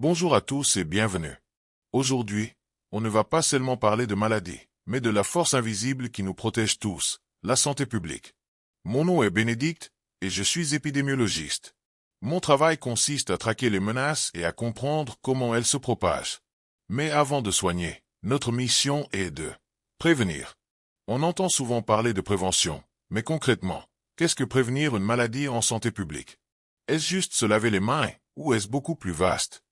Bonjour à tous et bienvenue. Aujourd'hui, on ne va pas seulement parler de maladies, mais de la force invisible qui nous protège tous, la santé publique. Mon nom est Bénédicte et je suis épidémiologiste. Mon travail consiste à traquer les menaces et à comprendre comment elles se propagent. Mais avant de soigner, notre mission est de prévenir. On entend souvent parler de prévention, mais concrètement, qu'est-ce que prévenir une maladie en santé publique? Est-ce juste se laver les mains ou est-ce beaucoup plus vaste?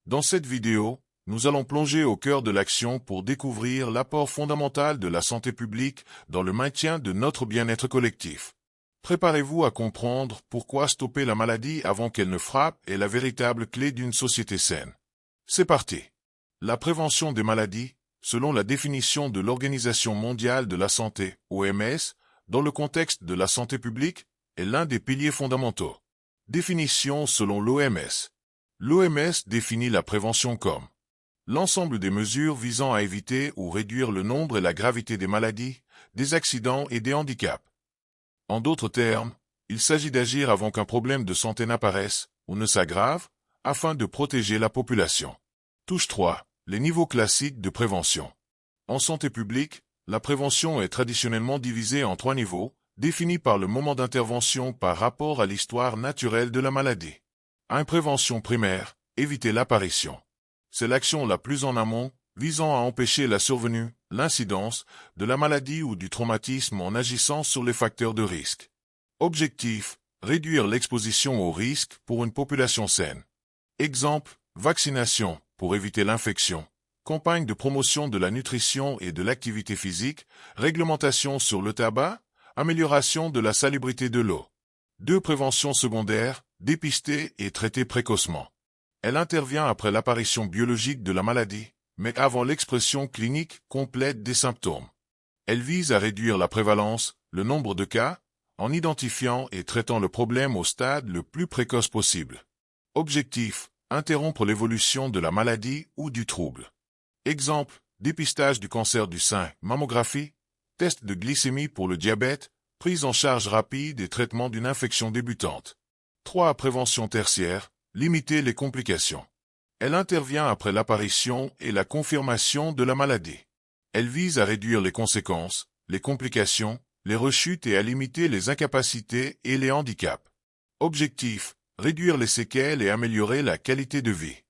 Dans cette vidéo, nous allons plonger au cœur de l'action pour découvrir l'apport fondamental de la santé publique dans le maintien de notre bien-être collectif. Préparez-vous à comprendre pourquoi stopper la maladie avant qu'elle ne frappe est la véritable clé d'une société saine. C'est parti. La prévention des maladies, selon la définition de l'Organisation mondiale de la santé, OMS, dans le contexte de la santé publique, est l'un des piliers fondamentaux. Définition selon l'OMS. L'OMS définit la prévention comme l'ensemble des mesures visant à éviter ou réduire le nombre et la gravité des maladies, des accidents et des handicaps. En d'autres termes, il s'agit d'agir avant qu'un problème de santé n'apparaisse ou ne s'aggrave, afin de protéger la population. Touche 3. Les niveaux classiques de prévention. En santé publique, la prévention est traditionnellement divisée en 3 niveaux, définis par le moment d'intervention par rapport à l'histoire naturelle de la maladie. 1. Prévention primaire, éviter l'apparition. C'est l'action la plus en amont, visant à empêcher la survenue, l'incidence, de la maladie ou du traumatisme en agissant sur les facteurs de risque. Objectif, réduire l'exposition au risque pour une population saine. Exemple, vaccination, pour éviter l'infection. Campagne de promotion de la nutrition et de l'activité physique, réglementation sur le tabac, amélioration de la salubrité de l'eau. 2. Prévention secondaire, dépister et traiter précocement. Elle intervient après l'apparition biologique de la maladie, mais avant l'expression clinique complète des symptômes. Elle vise à réduire la prévalence, le nombre de cas, en identifiant et traitant le problème au stade le plus précoce possible. Objectif, interrompre l'évolution de la maladie ou du trouble. Exemple, dépistage du cancer du sein, mammographie, test de glycémie pour le diabète, prise en charge rapide et traitement d'une infection débutante. 3. Prévention tertiaire, limiter les complications. Elle intervient après l'apparition et la confirmation de la maladie. Elle vise à réduire les conséquences, les complications, les rechutes et à limiter les incapacités et les handicaps. Objectif, réduire les séquelles et améliorer la qualité de vie.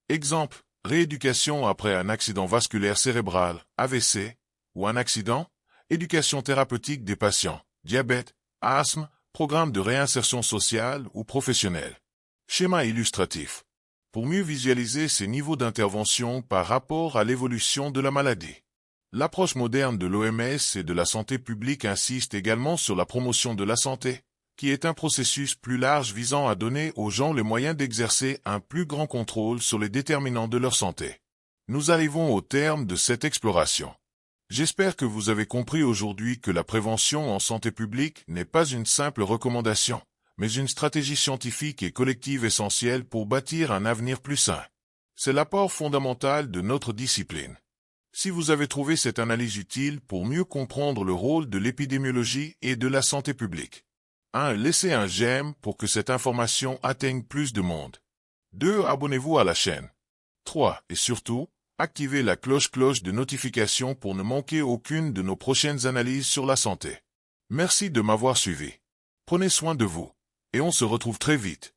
Exemple, rééducation après un accident vasculaire cérébral, AVC, ou un accident, éducation thérapeutique des patients, diabète, asthme, programme de réinsertion sociale ou professionnelle. Schéma illustratif. Pour mieux visualiser ces niveaux d'intervention par rapport à l'évolution de la maladie. L'approche moderne de l'OMS et de la santé publique insiste également sur la promotion de la santé, qui est un processus plus large visant à donner aux gens les moyens d'exercer un plus grand contrôle sur les déterminants de leur santé. Nous arrivons au terme de cette exploration. J'espère que vous avez compris aujourd'hui que la prévention en santé publique n'est pas une simple recommandation, mais une stratégie scientifique et collective essentielle pour bâtir un avenir plus sain. C'est l'apport fondamental de notre discipline. Si vous avez trouvé cette analyse utile pour mieux comprendre le rôle de l'épidémiologie et de la santé publique. 1. Laissez un j'aime pour que cette information atteigne plus de monde. 2. Abonnez-vous à la chaîne. 3. Et surtout, activez la cloche de notification pour ne manquer aucune de nos prochaines analyses sur la santé. Merci de m'avoir suivi. Prenez soin de vous, et on se retrouve très vite.